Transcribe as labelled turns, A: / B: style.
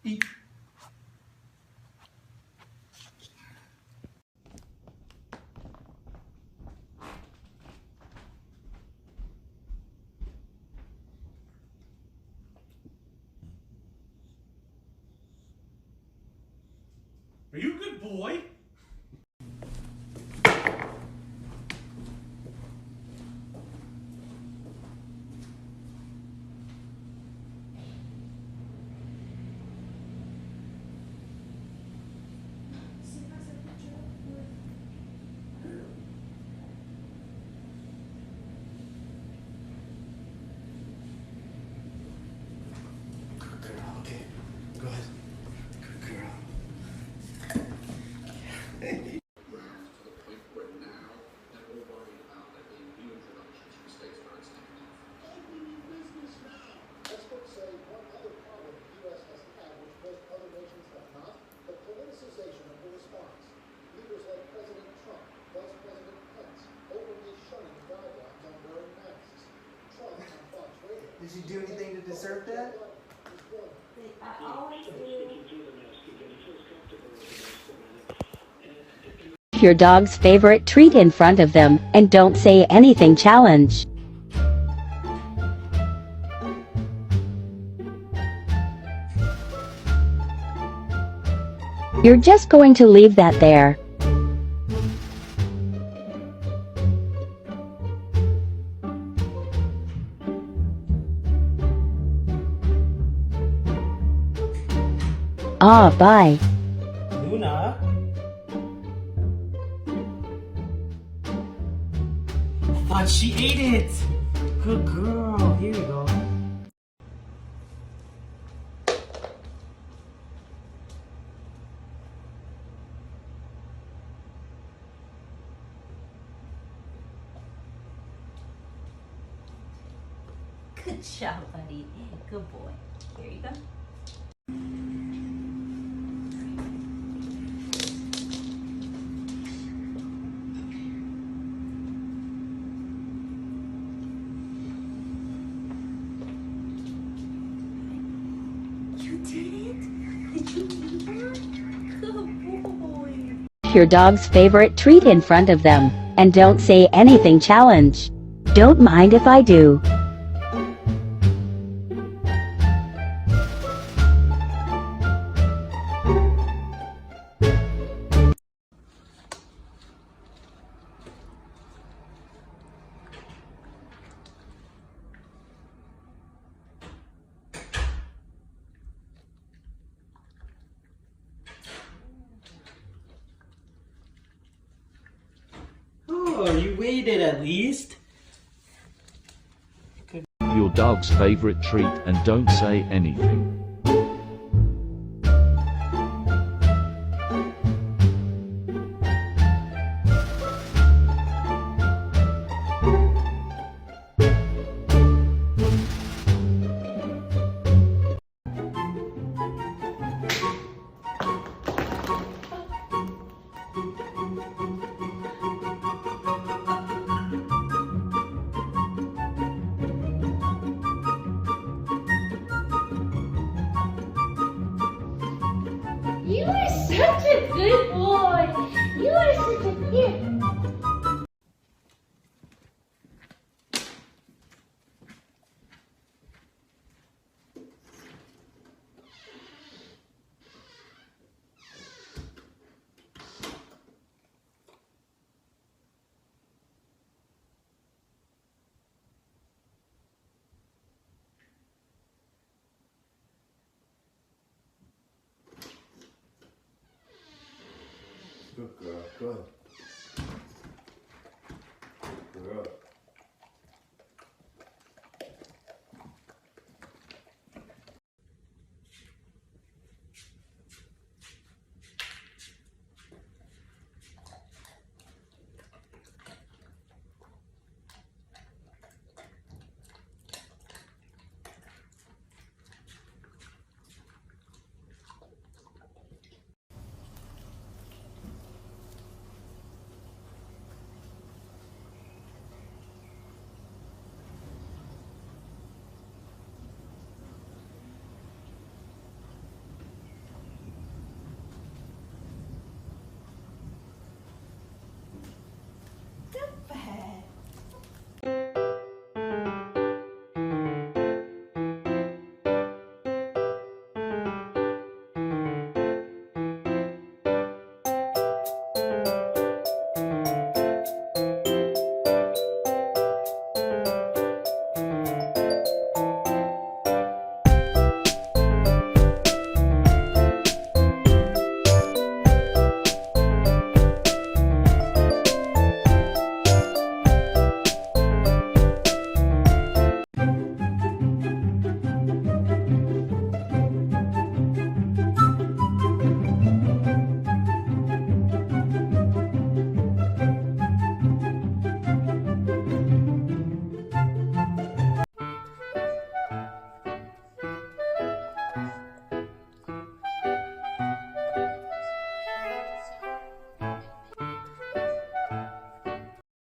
A: Eat. Are you a good boy? Good girl, okay. Go ahead. Good girl.
B: Experts say one other problem the U.S. has had, which most other nations have not, the politicization of the response. Leaders like President Trump, Vice President Pence, openly shunning guidelines on wearing masks. Trump on Fox Radio.
C: Did you do anything to deserve that?
D: I always do.
E: Your dog's favorite treat in front of them, and don't say anything challenge. You're just going to leave that there. Ah, bye.
A: Luna? I thought she ate it. Good girl. Here you go.
D: Good job, buddy. Good boy. Here you go. You did it? Did you eat that? Good boy.
E: Your dog's favorite treat in front of them, and don't say anything challenge. Don't mind if I do.
A: Oh, you waited at least.
F: Your dog's favorite treat and don't say anything.
G: You are such a good boy. You are such a good.
C: Good girl. Good. Good girl.
H: the head.